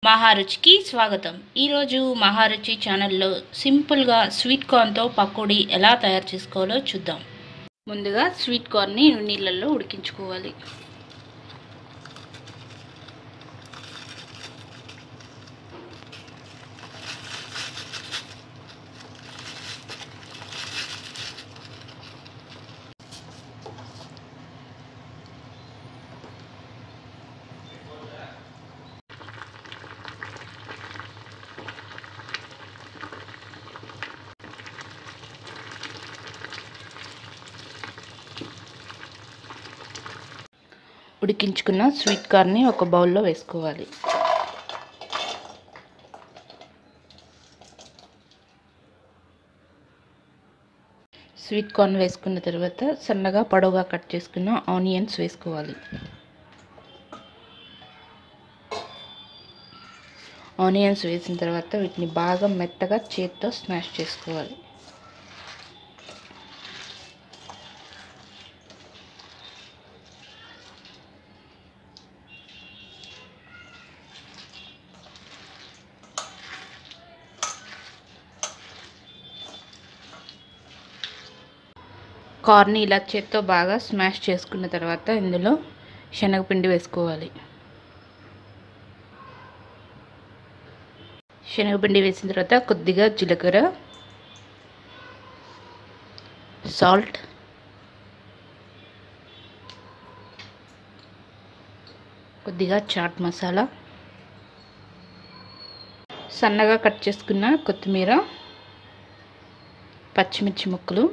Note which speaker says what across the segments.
Speaker 1: మహారుచికి స్వాగతం. ఈరోజు మహారుచి ఛానల్లో సింపుల్గా స్వీట్ కార్న్తో పకోడీ ఎలా తయారు చేసుకోవాలో చూద్దాం. ముందుగా స్వీట్ కార్న్ని నీళ్ళల్లో ఉడికించుకోవాలి. ఉడికించుకున్న స్వీట్ కార్న్ని ఒక బౌల్లో వేసుకోవాలి. స్వీట్ కార్న్ వేసుకున్న తర్వాత సన్నగా పొడవుగా కట్ చేసుకున్న ఆనియన్స్ వేసుకోవాలి. ఆనియన్స్ వేసిన తర్వాత వీటిని బాగా మెత్తగా చేత్తో స్మాష్ చేసుకోవాలి. కార్న్ని ఇలా చేత్తో బాగా స్మాష్ చేసుకున్న తర్వాత ఇందులో శనగపిండి వేసుకోవాలి. శనగపిండి వేసిన తర్వాత కొద్దిగా జీలకర్ర, సాల్ట్, కొద్దిగా చాట్ మసాలా, సన్నగా కట్ చేసుకున్న కొత్తిమీర, పచ్చిమిర్చి ముక్కలు,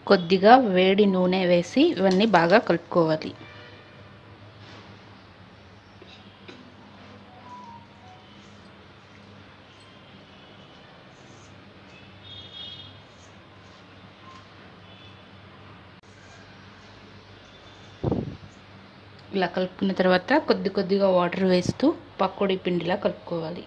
Speaker 1: కొద్దిగా వేడి నూనె వేసి ఇవన్నీ బాగా కలుపుకోవాలి. ఇలా కలుపుకున్న తర్వాత కొద్దిగా వాటర్ వేస్తూ పకోడీ పిండిలా కలుపుకోవాలి.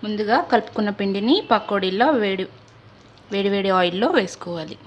Speaker 1: ముందుగా కలుపుకున్న పిండిని పకోడీలో వేడి ఆయిల్లో వేసుకోవాలి.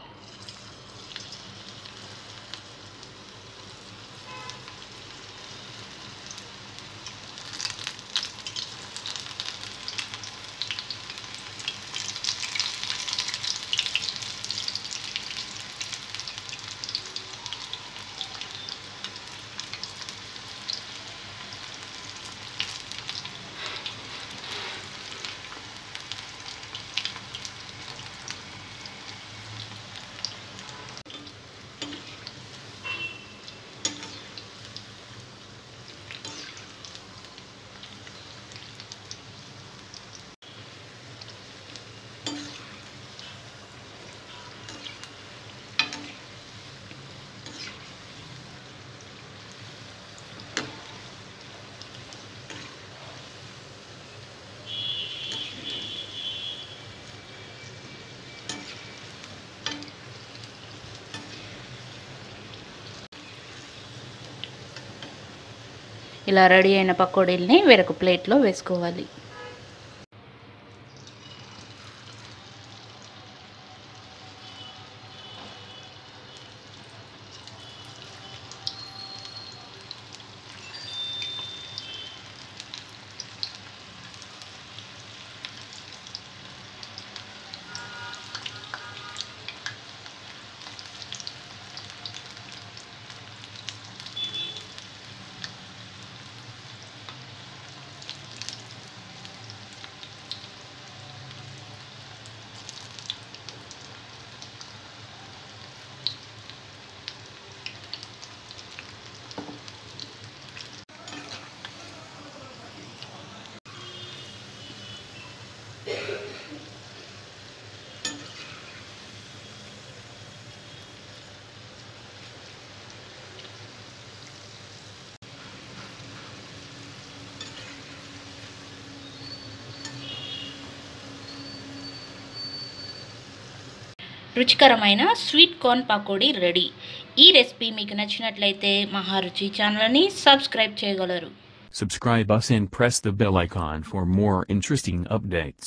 Speaker 1: ఇలా రెడీ అయిన పకోడీల్ని వేరొక ప్లేట్లో వేసుకోవాలి. రుచికరమైన స్వీట్ కార్న్ పకోడీ రెడీ. ఈ రెసిపీ మీకు నచ్చినట్లయితే మహారుచి ఛానల్ని సబ్స్క్రైబ్ చేయగలరు.
Speaker 2: Subscribe us and press the bell icon for more interesting updates.